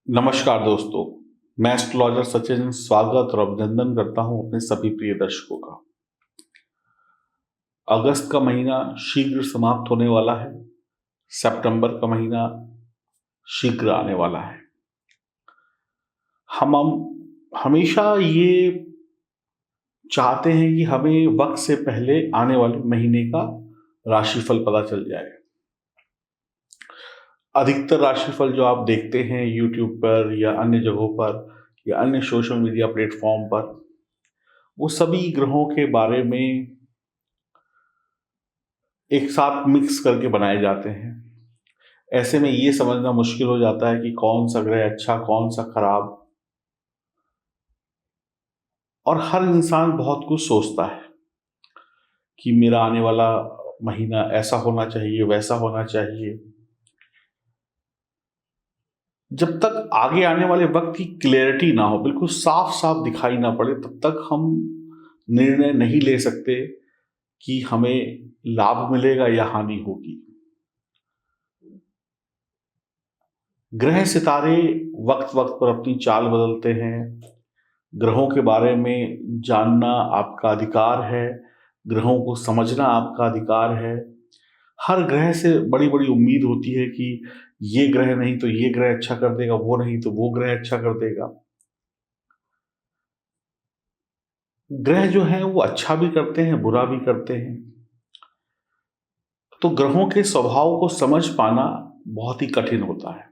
नमस्कार दोस्तों, मैं एस्ट्रोलॉजर सचिन स्वागत और अभिनंदन करता हूं अपने सभी प्रिय दर्शकों का। अगस्त का महीना शीघ्र समाप्त होने वाला है। सितंबर का महीना शीघ्र आने वाला है। हम हमेशा ये चाहते हैं कि हमें वक्त से पहले आने वाले महीने का राशिफल पता चल जाए। अधिकतर राशिफल जो आप देखते हैं यूट्यूब पर या अन्य जगहों पर या अन्य सोशल मीडिया प्लेटफॉर्म पर, वो सभी ग्रहों के बारे में एक साथ मिक्स करके बनाए जाते हैं। ऐसे में ये समझना मुश्किल हो जाता है कि कौन सा ग्रह अच्छा, कौन सा खराब। और हर इंसान बहुत कुछ सोचता है कि मेरा आने वाला महीना ऐसा होना चाहिए, वैसा होना चाहिए। जब तक आगे आने वाले वक्त की क्लैरिटी ना हो, बिल्कुल साफ साफ दिखाई ना पड़े, तब तक हम निर्णय नहीं ले सकते कि हमें लाभ मिलेगा या हानि होगी। ग्रह सितारे वक्त वक्त पर अपनी चाल बदलते हैं। ग्रहों के बारे में जानना आपका अधिकार है, ग्रहों को समझना आपका अधिकार है। हर ग्रह से बड़ी बड़ी उम्मीद होती है कि ये ग्रह नहीं तो ये ग्रह अच्छा कर देगा, वो नहीं तो वो ग्रह अच्छा कर देगा। ग्रह जो है वो अच्छा भी करते हैं, बुरा भी करते हैं। तो ग्रहों के स्वभाव को समझ पाना बहुत ही कठिन होता है।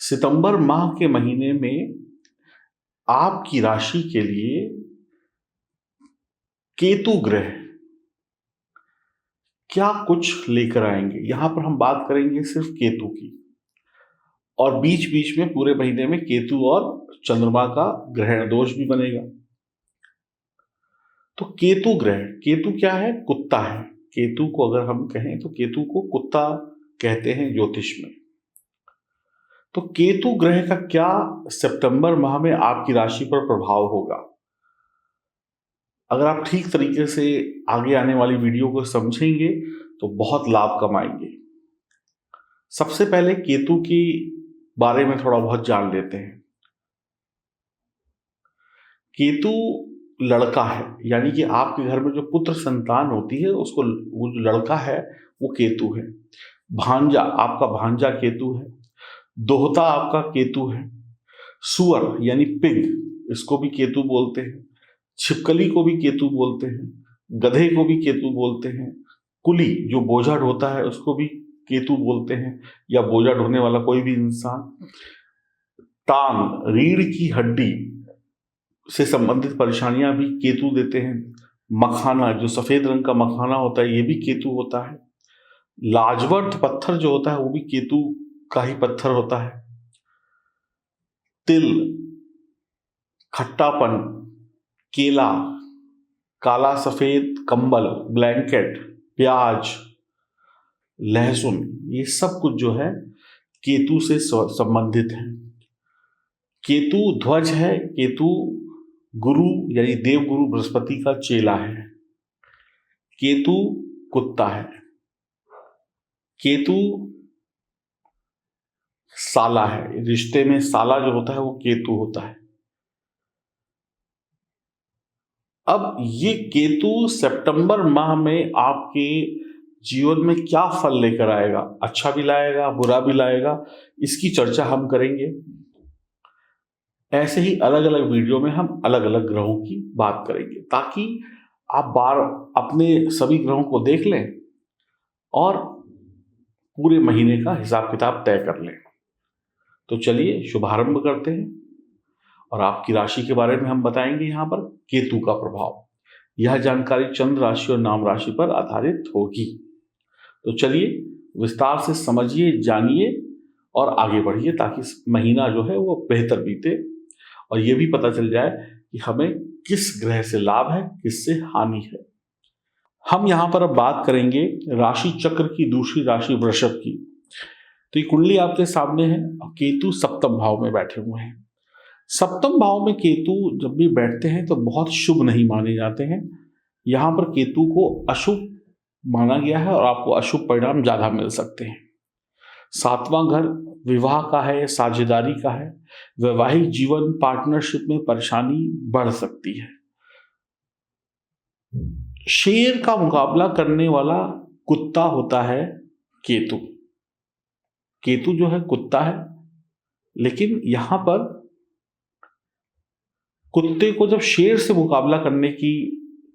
सितंबर माह के महीने में आपकी राशि के लिए केतु ग्रह क्या कुछ लेकर आएंगे, यहां पर हम बात करेंगे सिर्फ केतु की। और बीच बीच में पूरे महीने में केतु और चंद्रमा का ग्रहण दोष भी बनेगा। तो केतु ग्रह, केतु क्या है? कुत्ता है। केतु को अगर हम कहें तो केतु को कुत्ता कहते हैं ज्योतिष में। तो केतु ग्रह का क्या सितंबर माह में आपकी राशि पर प्रभाव होगा? अगर आप ठीक तरीके से आगे आने वाली वीडियो को समझेंगे तो बहुत लाभ कमाएंगे। सबसे पहले केतु के बारे में थोड़ा बहुत जान लेते हैं। केतु लड़का है, यानी कि आपके घर में जो पुत्र संतान होती है उसको, वो जो लड़का है वो केतु है। भांजा, आपका भांजा केतु है। दोहता आपका केतु है। सुअर यानी पिग, इसको भी केतु बोलते हैं। छिपकली को भी केतु बोलते हैं। गधे को भी केतु बोलते हैं। कुली जो बोझा ढोता है उसको भी केतु बोलते हैं, या बोझा ढोने वाला कोई भी इंसान। टांग, रीढ़ की हड्डी से संबंधित परेशानियां भी केतु देते हैं। मखाना, जो सफेद रंग का मखाना होता है, ये भी केतु होता है। लाजवर्त पत्थर जो होता है वो भी केतु का ही पत्थर होता है। तिल, खट्टापन, केला, काला सफेद कंबल, ब्लैंकेट, प्याज, लहसुन, ये सब कुछ जो है केतु से संबंधित है। केतु ध्वज है। केतु गुरु यानी देवगुरु बृहस्पति का चेला है। केतु कुत्ता है। केतु साला है, रिश्ते में साला जो होता है वो केतु होता है। अब ये केतु सितंबर माह में आपके जीवन में क्या फल लेकर आएगा, अच्छा भी लाएगा, बुरा भी लाएगा, इसकी चर्चा हम करेंगे। ऐसे ही अलग अलग वीडियो में हम अलग अलग ग्रहों की बात करेंगे, ताकि आप बार अपने सभी ग्रहों को देख लें और पूरे महीने का हिसाब किताब तय कर लें। तो चलिए शुभारंभ करते हैं। और आपकी राशि के बारे में हम बताएंगे यहाँ पर केतु का प्रभाव। यह जानकारी चंद्र राशि और नाम राशि पर आधारित होगी। तो चलिए विस्तार से समझिए, जानिए और आगे बढ़िए, ताकि महीना जो है वो बेहतर बीते और ये भी पता चल जाए कि हमें किस ग्रह से लाभ है, किससे हानि है। हम यहां पर अब बात करेंगे राशि चक्र की दूसरी राशि वृषभ की। तो ये कुंडली आपके सामने है। केतु सप्तम भाव में बैठे हुए हैं। सप्तम भाव में केतु जब भी बैठते हैं तो बहुत शुभ नहीं माने जाते हैं। यहां पर केतु को अशुभ माना गया है और आपको अशुभ परिणाम ज्यादा मिल सकते हैं। सातवां घर विवाह का है, साझेदारी का है। वैवाहिक जीवन पार्टनरशिप में परेशानी बढ़ सकती है। शेर का मुकाबला करने वाला कुत्ता होता है केतु। केतु जो है कुत्ता है, लेकिन यहां पर कुत्ते को जब शेर से मुकाबला करने की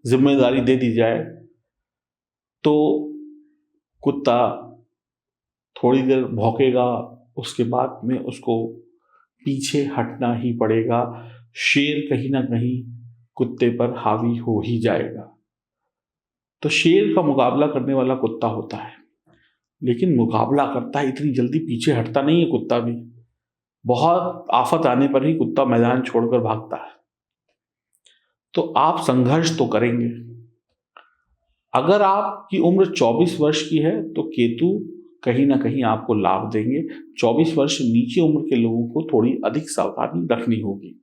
जिम्मेदारी दे दी जाए तो कुत्ता थोड़ी देर भौंकेगा, उसके बाद में उसको पीछे हटना ही पड़ेगा। शेर कहीं ना कहीं कुत्ते पर हावी हो ही जाएगा। तो शेर का मुकाबला करने वाला कुत्ता होता है, लेकिन मुकाबला करता है, इतनी जल्दी पीछे हटता नहीं है कुत्ता भी। बहुत आफत आने पर ही कुत्ता मैदान छोड़कर भागता है। तो आप संघर्ष तो करेंगे। अगर आपकी उम्र 24 वर्ष की है तो केतु कहीं ना कहीं आपको लाभ देंगे। 24 वर्ष नीचे उम्र के लोगों को थोड़ी अधिक सावधानी रखनी होगी।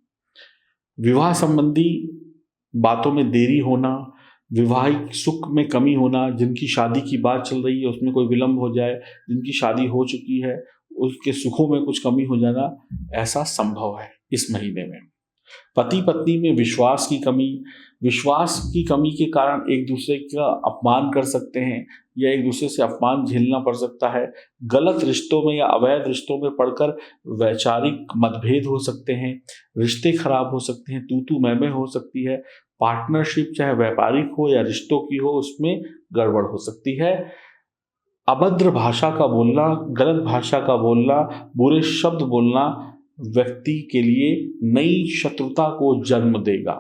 विवाह संबंधी बातों में देरी होना, विवाहिक सुख में कमी होना, जिनकी शादी की बात चल रही है उसमें कोई विलंब हो जाए, जिनकी शादी हो चुकी है उसके सुखों में कुछ कमी हो जाना, ऐसा संभव है इस महीने में। पति पत्नी में विश्वास की कमी के कारण एक दूसरे का अपमान कर सकते हैं या एक दूसरे से अपमान झेलना पड़ सकता है। गलत रिश्तों में या अवैध रिश्तों में पड़कर वैचारिक मतभेद हो सकते हैं, रिश्ते खराब हो सकते हैं, तू मैं हो सकती है। पार्टनरशिप चाहे व्यापारिक हो या रिश्तों की हो, उसमें गड़बड़ हो सकती है। अभद्र भाषा का बोलना, गलत भाषा का बोलना, बुरे शब्द बोलना व्यक्ति के लिए नई शत्रुता को जन्म देगा,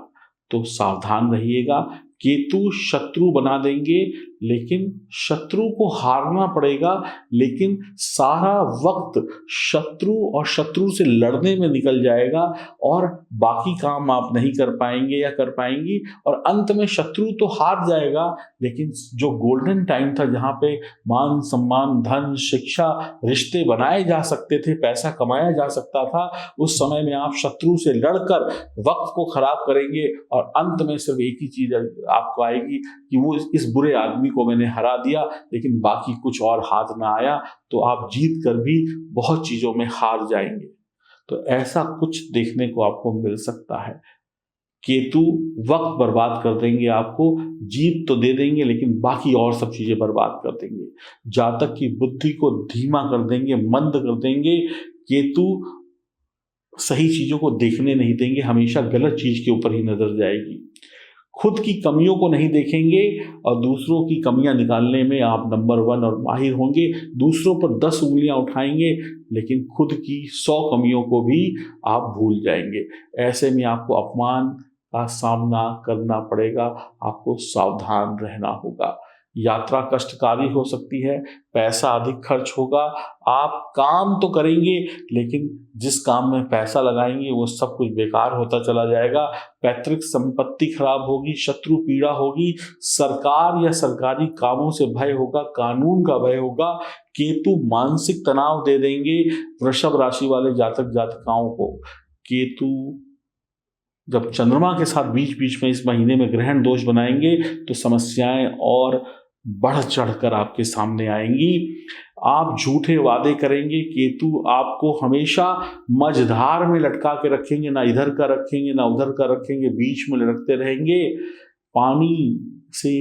तो सावधान रहिएगा। केतु शत्रु बना देंगे, लेकिन शत्रु को हारना पड़ेगा, लेकिन सारा वक्त शत्रु और शत्रु से लड़ने में निकल जाएगा और बाकी काम आप नहीं कर पाएंगे या कर पाएंगी, और अंत में शत्रु तो हार जाएगा, लेकिन जो गोल्डन टाइम था जहां पे मान सम्मान, धन, शिक्षा, रिश्ते बनाए जा सकते थे, पैसा कमाया जा सकता था, उस समय में आप शत्रु से लड़कर वक्त को खराब करेंगे और अंत में सिर्फ एक ही चीज आपको आएगी कि वो इस बुरे आदमी को मैंने हरा दिया, लेकिन बाकी कुछ और हाथ ना आया, तो आप जीत कर भी बहुत चीजों में हार जाएंगे। तो ऐसा कुछ देखने को आपको मिल सकता है। केतु वक्त बर्बाद कर देंगे, आपको जीत तो दे देंगे लेकिन बाकी और सब चीजें बर्बाद कर देंगे। जातक की बुद्धि को धीमा कर देंगे, मंद कर देंगे। केतु सही चीजों को देखने नहीं देंगे, हमेशा गलत चीज के ऊपर ही नजर जाएगी। खुद की कमियों को नहीं देखेंगे और दूसरों की कमियां निकालने में आप नंबर 1 और माहिर होंगे। दूसरों पर 10 उंगलियां उठाएंगे, लेकिन खुद की 100 कमियों को भी आप भूल जाएंगे। ऐसे में आपको अपमान का सामना करना पड़ेगा, आपको सावधान रहना होगा। यात्रा कष्टकारी हो सकती है, पैसा अधिक खर्च होगा। आप काम तो करेंगे, लेकिन जिस काम में पैसा लगाएंगे वो सब कुछ बेकार होता चला जाएगा। पैतृक संपत्ति खराब होगी, शत्रु पीड़ा होगी, सरकार या सरकारी कामों से भय होगा, कानून का भय होगा। केतु मानसिक तनाव दे देंगे वृषभ राशि वाले जातक जातिकाओं को। केतु जब चंद्रमा के साथ बीच बीच में इस महीने में ग्रहण दोष बनाएंगे तो समस्याएं और बढ़ चढ़कर आपके सामने आएंगी। आप झूठे वादे करेंगे, केतु आपको हमेशा मझधार में लटका के रखेंगे, ना इधर का रखेंगे ना उधर का रखेंगे, बीच में लटकते रहेंगे। पानी से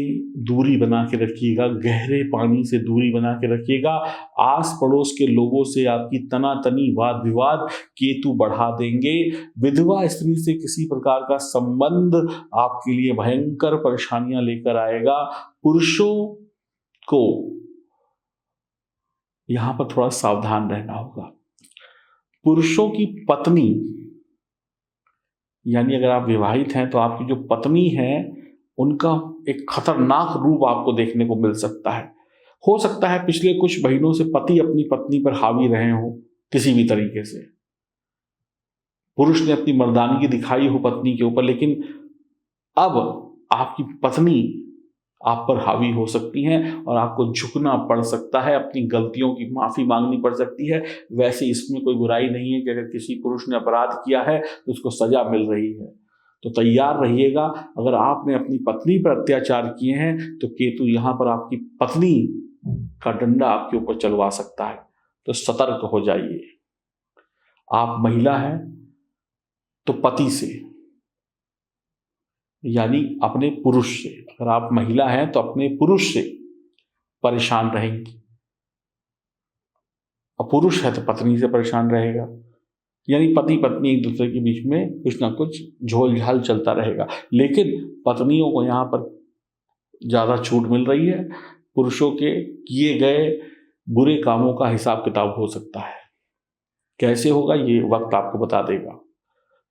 दूरी बना के रखिएगा, गहरे पानी से दूरी बना के रखिएगा। आस पड़ोस के लोगों से आपकी तनातनी वाद विवाद केतु बढ़ा देंगे। विधवा स्त्री से किसी प्रकार का संबंध आपके लिए भयंकर परेशानियां लेकर आएगा। पुरुषों को यहां पर थोड़ा सावधान रहना होगा। पुरुषों की पत्नी, यानी अगर आप विवाहित हैं तो आपकी जो पत्नी है उनका एक खतरनाक रूप आपको देखने को मिल सकता है। हो सकता है पिछले कुछ महीनों से पति अपनी पत्नी पर हावी रहे हो किसी भी तरीके से, पुरुष ने अपनी मर्दानगी दिखाई हो पत्नी के ऊपर, लेकिन अब आपकी पत्नी आप पर हावी हो सकती हैं और आपको झुकना पड़ सकता है, अपनी गलतियों की माफी मांगनी पड़ सकती है। वैसे इसमें कोई बुराई नहीं है कि अगर किसी पुरुष ने अपराध किया है तो उसको सजा मिल रही है, तो तैयार रहिएगा। अगर आपने अपनी पत्नी पर अत्याचार किए हैं तो केतु यहां पर आपकी पत्नी का डंडा आपके ऊपर चलवा सकता है, तो सतर्क हो जाइए। आप महिला हैं तो पति से, यानी अपने पुरुष से, अगर आप महिला हैं तो अपने पुरुष से परेशान रहेंगी, और पुरुष है तो पत्नी से परेशान रहेगा। यानी पति पत्नी एक दूसरे के बीच में कुछ ना कुछ झोल झाल चलता रहेगा। लेकिन पत्नियों को यहाँ पर ज़्यादा छूट मिल रही है, पुरुषों के किए गए बुरे कामों का हिसाब किताब हो सकता है। कैसे होगा ये वक्त आपको बता देगा,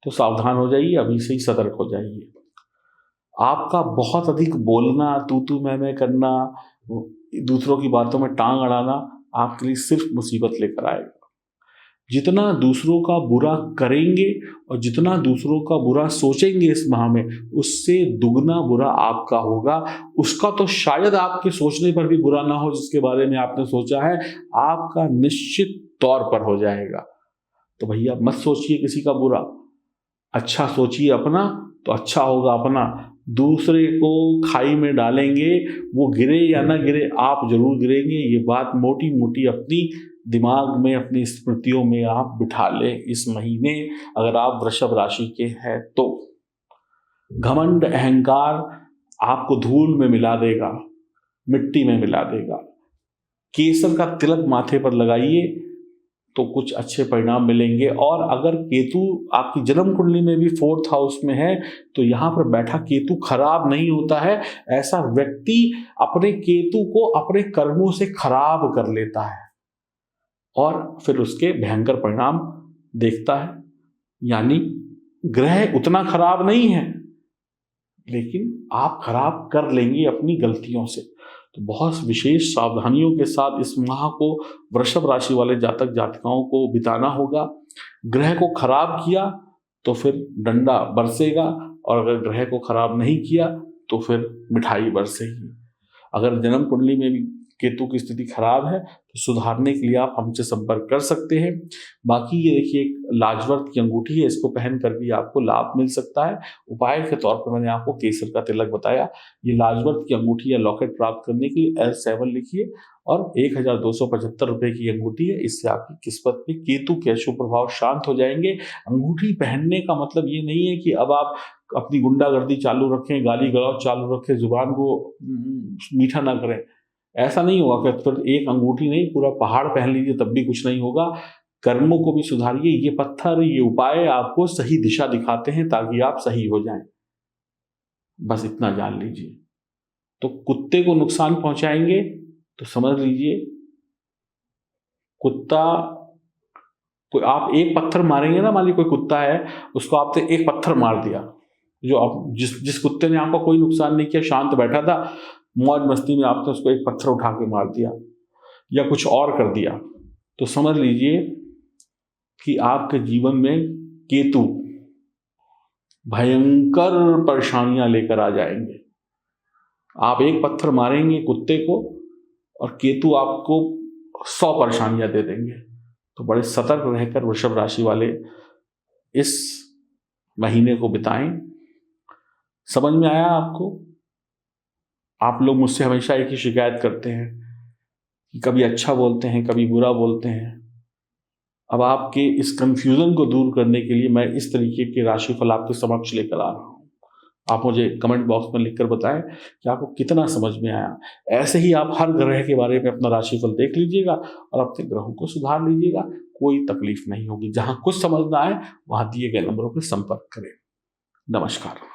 तो सावधान हो जाइए, अभी से ही सतर्क हो जाइए। आपका बहुत अधिक बोलना, तू मैं करना, दूसरों की बातों में टांग अड़ाना आपके लिए सिर्फ मुसीबत लेकर आएगा। जितना दूसरों का बुरा करेंगे और जितना दूसरों का बुरा सोचेंगे इस माह में, उससे दुगना बुरा आपका होगा। उसका तो शायद आपके सोचने पर भी बुरा ना हो, जिसके बारे में आपने सोचा है, आपका निश्चित तौर पर हो जाएगा। तो भैया मत सोचिए किसी का बुरा, अच्छा सोचिए अपना, तो अच्छा होगा अपना। दूसरे को खाई में डालेंगे, वो गिरे या ना गिरे, आप जरूर गिरेंगे। ये बात मोटी मोटी अपनी दिमाग में, अपनी स्मृतियों में आप बिठा लें इस महीने, अगर आप वृषभ राशि के हैं तो। घमंड अहंकार आपको धूल में मिला देगा, मिट्टी में मिला देगा। केसर का तिलक माथे पर लगाइए तो कुछ अच्छे परिणाम मिलेंगे। और अगर केतु आपकी जन्म कुंडली में भी 4th हाउस में है, तो यहाँ पर बैठा केतु खराब नहीं होता है। ऐसा व्यक्ति अपने केतु को अपने कर्मों से खराब कर लेता है और फिर उसके भयंकर परिणाम देखता है। यानी ग्रह उतना खराब नहीं है, लेकिन आप खराब कर लेंगे अपनी गलतियों से। तो बहुत विशेष सावधानियों के साथ इस माह को वृषभ राशि वाले जातक जातिकाओं को बिताना होगा। ग्रह को खराब किया तो फिर डंडा बरसेगा, और अगर ग्रह को खराब नहीं किया तो फिर मिठाई बरसेगी। अगर जन्म कुंडली में भी केतु की स्थिति खराब है तो सुधारने के लिए आप हमसे संपर्क कर सकते हैं। बाकी ये देखिए, एक लाजवर्त की अंगूठी है, इसको पहनकर भी आपको लाभ मिल सकता है। उपाय के तौर पर मैंने आपको केसर का तिलक बताया। ये लाजवर्त की अंगूठी या लॉकेट प्राप्त करने के लिए L7 लिखिए, और 1275 रुपये की अंगूठी है। इससे आपकी किस्मत में केतु के अशुभ प्रभाव शांत हो जाएंगे। अंगूठी पहनने का मतलब ये नहीं है कि अब आप अपनी गुंडागर्दी चालू रखें, गाली गलौज चालू रखें, जुबान को मीठा ना करें। ऐसा नहीं होगा कि फिर एक अंगूठी नहीं, पूरा पहाड़ पहन लीजिए तब भी कुछ नहीं होगा। कर्मों को भी सुधारिए। ये पत्थर, ये उपाय आपको सही दिशा दिखाते हैं ताकि आप सही हो जाएं। बस इतना जान लीजिए। तो कुत्ते को नुकसान पहुंचाएंगे तो समझ लीजिए, कुत्ता कोई, आप एक पत्थर मारेंगे ना, मान लीजिए कोई कुत्ता है, उसको आपने एक पत्थर मार दिया, जो आप जिस कुत्ते ने आपका कोई नुकसान नहीं किया, शांत बैठा था, मौज मस्ती में आपने उसको एक पत्थर उठा के मार दिया या कुछ और कर दिया, तो समझ लीजिए कि आपके जीवन में केतु भयंकर परेशानियां लेकर आ जाएंगे। आप एक पत्थर मारेंगे कुत्ते को और केतु आपको 100 परेशानियां दे देंगे। तो बड़े सतर्क रहकर वृषभ राशि वाले इस महीने को बिताएं। समझ में आया आपको? आप लोग मुझसे हमेशा एक ही शिकायत करते हैं कि कभी अच्छा बोलते हैं, कभी बुरा बोलते हैं। अब आपके इस कंफ्यूजन को दूर करने के लिए मैं इस तरीके के राशिफल आपके समक्ष लेकर आ रहा हूँ। आप मुझे कमेंट बॉक्स में लिखकर बताएं कि आपको कितना समझ में आया। ऐसे ही आप हर ग्रह के बारे में अपना राशिफल देख लीजिएगा और अपने ग्रहों को सुधार लीजिएगा। कोई तकलीफ नहीं होगी। जहां कुछ समझना आए वहां दिए गए नंबरों पर संपर्क करें। नमस्कार।